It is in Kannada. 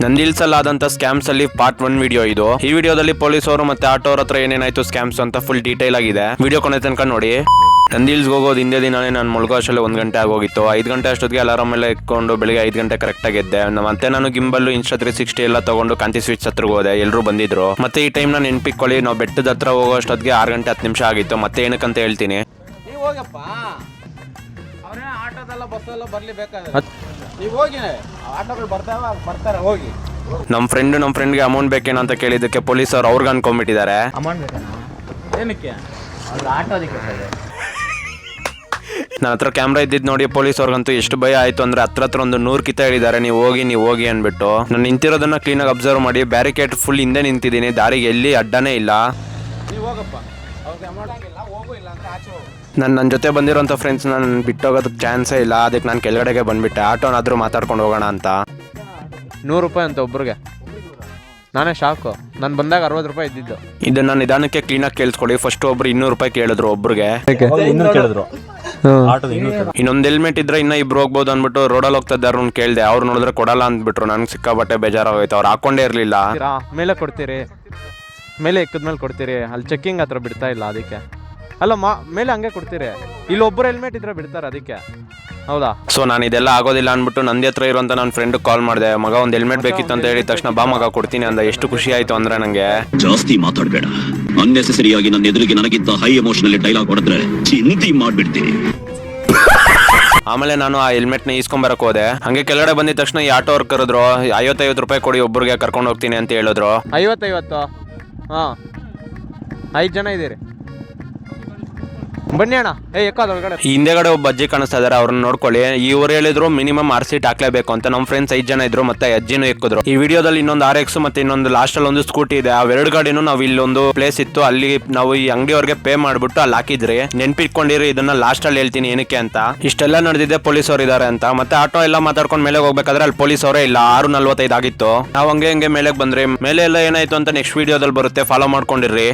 ನಂದಿಲ್ಸಲ್ಲಾದಂತ ಸ್ಕ್ಯಾಮ್ಸ್ ಅಲ್ಲಿ ಪಾರ್ಟ್ 1 ವಿಡಿಯೋ ಇದು. ಈ ವಿಡಿಯೋದಲ್ಲಿ ಪೊಲೀಸ್ ಅವರು ಮತ್ತೆ ಆಟೋ ಅವ್ರ ಹತ್ರ ಏನೇನಾಯ್ತು ಸ್ಕ್ಯಾಮ್ಸ್ ಅಂತ ಫುಲ್ ಡೀಟೇಲ್ ಆಗಿದೆ. ವಿಡಿಯೋ ಕೊನೆ ತನಕ ನೋಡಿ. ನಂದಿಲ್ಸ್ಗೆ ಹೋಗೋದು ಹಿಂದೆ ದಿನಾನೇ ನಾನು ಮುಳುಗೋ ಅಷ್ಟರಲ್ಲಿ 1 ಗಂಟೆ ಆಗೋಗಿತ್ತು. 5 ಗಂಟೆ ಅಷ್ಟೊತ್ತಿಗೆ ಅಲಾರಾಮ್ ಎಲ್ಲ ಇಟ್ಕೊಂಡು ಬೆಳಿಗ್ಗೆ 5 ಗಂಟೆ ಕರೆಕ್ಟ್ ಆಗಿದ್ದೆ. ಮತ್ತೆ ನಾನು ಗಿಂಬಲ್ ಇನ್ಸ್ಟಾ 360 ಎಲ್ಲ ತಗೊಂಡು ಕಾಂತಿ ಸ್ವಿಚ್ ಹತ್ರ ಹೋದೆ. ಎಲ್ಲರೂ ಬಂದಿದ್ರು. ಮತ್ತೆ ಈ ಟೈಮ್ ನಾನು ನೆನ್ಪಿಟ್ಕೊಳ್ಳಿ, ನಾವು ಬೆಟ್ಟದ ಹತ್ರ ಹೋಗೋ ಅಷ್ಟೊತ್ತಿಗೆ 6 ಗಂಟೆ 10 ನಿಮಿಷ ಆಗಿತ್ತು. ಮತ್ತೆ ಏನಕ್ಕಂತ ಹೇಳ್ತೀನಿ. ನೀವು ಹೋಗಪ್ಪ, ಅವರೇ ಆಟೋದೆಲ್ಲ ಬಸ್ಸೆಲ್ಲ ಬರ್ಲಿ ಬೇಕಾದ್ರೆ ನೀವು ಹೋಗಿ, ಆಟೋಗಳು ಬರ್ತಾರೆ ಹೋಗಿ. ನಮ್ಮ ಫ್ರೆಂಡ್ಗೆ ಅಮೌಂಟ್ ಬೇಕೇನೋ ಅಂತ ಕೇಳಿದ್ದಕ್ಕೆ ಪೊಲೀಸ್ ಅವ್ರು ಅವ್ರಿಗೆ ಅನ್ಕೊಂಡ್ಬಿಟ್ಟಿದ್ದಾರೆ. ಅಮೌಂಟ್ ಬೇಕಾ? ಏನಕ್ಕೆ? ಅವ್ರು ಆಟೋದಕ್ಕೆ ನನ್ನ ಹತ್ರ ಕ್ಯಾಮ್ರಾ ಇದ್ದಿದ್ದು ನೋಡಿ ಪೊಲೀಸ್ ಅವ್ರಿಗಂತೂ ಎಷ್ಟು ಭಯ ಆಯ್ತು ಅಂದ್ರೆ ಹತ್ರ ಒಂದು 100 ಕಿತ ಹೇಳಿದ್ದಾರೆ, ನೀವು ಹೋಗಿ ಅಂದ್ಬಿಟ್ಟು. ನಾನು ನಿಂತಿರೋದನ್ನ ಕ್ಲೀನಾಗಿ ಅಬ್ಸರ್ವ್ ಮಾಡಿ ಬ್ಯಾರಿಕೇಡ್ ಫುಲ್ ಹಿಂದೆ ನಿಂತಿದ್ದೀನಿ. ದಾರಿಗೆ ಎಲ್ಲಿ ಅಡ್ಡನೇ ಇಲ್ಲ. ನೀವು ಹೋಗಪ್ಪ, ಅವ್ರಿಗೆ ಅಮೌಂಟ್ ಆಗಿಲ್ಲ, ಹೋಗು, ಇಲ್ಲ ಅಂತ ಆಚೆ ಹೋಗು. ನನ್ನ ಜೊತೆ ಬಂದಿರೋಂಥ ಫ್ರೆಂಡ್ಸ್ ನಾನು ಬಿಟ್ಟೋಗೋದಕ್ಕೆ ಚಾನ್ಸೇ ಇಲ್ಲ. ಅದಕ್ಕೆ ನಾನು ಕೆಳಗಡೆಗೆ ಬಂದ್ಬಿಟ್ಟೆ. ಆಟೋನಾದರೂ ಮಾತಾಡ್ಕೊಂಡು ಹೋಗೋಣ ಅಂತ. 100 ರೂಪಾಯಿ ಅಂತ ಒಬ್ರಿಗೆ. ನಾನೇ ಶಾಕು. ನಾನು ಬಂದಾಗ 60 ರೂಪಾಯಿ ಇದ್ದಿದ್ದು. ಇದನ್ನ ನಿಧಾನಕ್ಕೆ ಕ್ಲೀನಾಗಿ ಕೇಳಿಸ್ಕೊಳ್ಳಿ. ಫಸ್ಟ್ ಒಬ್ರು 200 ರೂಪಾಯಿ ಕೇಳಿದ್ರು ಒಬ್ರಿಗೆ. ಇನ್ನೊಂದು ಹೆಲ್ಮೆಟ್ ಇದ್ರೆ ಇನ್ನ ಇಬ್ರು ಹೋಗ್ಬೋದು ಅಂದ್ಬಿಟ್ಟು ರೋಡಲ್ಲಿ ಹೋಗ್ತಾ ಇದ್ದಾರ ಕೇಳಿದೆ. ಅವ್ರು ನೋಡಿದ್ರೆ ಕೊಡಲ್ಲ ಅಂದ್ಬಿಟ್ರು. ನನ್ಗೆ ಸಿಕ್ಕಾಬಟ್ಟೆ ಬೇಜಾರಾಗೋಯ್ತು. ಅವ್ರು ಹಾಕೊಂಡೇ ಇರಲಿಲ್ಲ. ಮೇಲೆ ಕೊಡ್ತೀರಿ, ಮೇಲೆ ಎಕ್ಕದ್ಮೇಲೆ ಕೊಡ್ತೀರಿ. ಅಲ್ಲಿ ಚೆಕ್ಕಿಂಗ್ ಹತ್ರ ಬಿಡ್ತಾ ಇಲ್ಲ, ಅದಕ್ಕೆ. ಅಲ್ಲ ಮೇಲೆ ಹಂಗೆ ಕೊಡ್ತೀರಿ. ಇಲ್ಲಿ ಒಬ್ಬರು ಹೆಲ್ಮೆಟ್ ಇದ್ರೆ ಬಿಡ್ತಾರೆ, ಅದಕ್ಕೆ. ಹೌದಾ? ಸೊ ನಾನು ಇದೆಲ್ಲ ಆಗೋದಿಲ್ಲ ಅಂದ್ಬಿಟ್ಟು ನಂದಿ ಹತ್ರ ಇರುವಂತ ನನ್ನ ಫ್ರೆಂಡ್ ಕಾಲ್ ಮಾಡಿದೆ. ಮಗ ಒಂದು ಹೆಲ್ಮೆಟ್ ಬೇಕಿತ್ತು ಅಂತ ಹೇಳಿದ ತಕ್ಷಣ ಬಾ ಮಗ ಕೊಡ್ತೀನಿ ಅಂದ. ಎಷ್ಟು ಖುಷಿ ಆಯ್ತು ಅಂದ್ರೆ ನಂಗೆ. ಜಾಸ್ತಿ ಮಾತಾಡಬೇಡ, ಅನ್ನೆಸೆಸರಿ ಆಗಿ ನನ್ನ ಎದುರಿಗೆ ನನಗಿಂತ ಹೈ ಎಮೋಷನಲ್ ಡೈಲಾಗ್ ಹೊಡೆದ್ರೆ ಚಿಂತಿ ಮಾಡ್ಬಿಡ್ತೀನಿ. ಆಮೇಲೆ ನಾನು ಆ ಹೆಲ್ಮೆಟ್ನ ಈಸ್ಕೊಂಬರಕ್ ಹೋದೆ. ಹಂಗೆ ಕೆಳಗಡೆ ಬಂದಿದ ತಕ್ಷಣ ಈ ಆಟೋ ಅವ್ರು ಕರೆದ್ರು. 50 ರೂಪಾಯಿ ಕೊಡಿ, ಒಬ್ಬರಿಗೆ ಕರ್ಕೊಂಡು ಹೋಗ್ತೀನಿ ಅಂತ ಹೇಳಿದ್ರು. 50 ಹಾಂ, 5 ಜನ ಇದ್ದೀರಿ, ಬನ್ನಿ ಅಣ್ಣ. ಹಿಂದೆಗಡೆ ಒಬ್ಬ ಅಜ್ಜಿ ಕಾಣಿಸ್ತಾ ಇದಾರೆ, ಅವ್ರನ್ನ ನೋಡ್ಕೊಳ್ಳಿ. ಇವ್ರು ಹೇಳಿದ್ರು ಮಿನಿಮಮ್ 6 ಸೀಟ್ ಹಾಕ್ಲೇಬೇಕು ಅಂತ. ನಮ್ಮ ಫ್ರೆಂಡ್ಸ್ 5 ಜನ ಇದ್ರು, ಮತ್ತೆ ಅಜ್ಜಿನೂ ಎಕ್ಕಿದ್ರು. ಈ ವಿಡಿಯೋದಲ್ಲಿ ಇನ್ನೊಂದು RX ಮತ್ತೆ ಇನ್ನೊಂದು ಲಾಸ್ಟ್ ಅಲ್ಲಿ ಒಂದು ಸ್ಕೂಟಿ ಇದೆ. ಆ 2 ಗಾಡಿನೂ ನಾವು ಇಲ್ಲೊಂದು ಪ್ಲೇಸ್ ಇತ್ತು, ಅಲ್ಲಿ ನಾವು ಈ ಅಂಗಡಿಯವ್ರಿಗೆ ಪೇ ಮಾಡ್ಬಿಟ್ಟು ಅಲ್ಲಿ ಹಾಕಿದ್ರಿ. ನೆನ್ಪಿಟ್ಕೊಂಡಿರಿ, ಇದನ್ನ ಲಾಸ್ಟ್ ಅಲ್ಲಿ ಹೇಳ್ತೀನಿ ಏನಕ್ಕೆ ಅಂತ. ಇಷ್ಟೆಲ್ಲ ನಡೆದಿದೆ ಪೊಲೀಸ್ ಅವ್ರು ಇದಾರೆ ಅಂತ. ಮತ್ತೆ ಆಟೋ ಎಲ್ಲ ಮಾತಾಡ್ಕೊಂಡು ಮೇಲೆ ಹೋಗ್ಬೇಕಾದ್ರೆ ಅಲ್ಲಿ ಪೊಲೀಸ್ ಅವರೇ ಇಲ್ಲ. 6:45 ಆಗಿತ್ತು. ನಾವು ಹಂಗೆ ಮೇಲೆ ಬಂದ್ರಿ. ಮೇಲೆ ಎಲ್ಲ ಏನಾಯ್ತು ಅಂತ ನೆಕ್ಸ್ಟ್ ವಿಡಿಯೋದಲ್ಲಿ ಬರುತ್ತೆ, ಫಾಲೋ ಮಾಡ್ಕೊಂಡಿರ್ರಿ.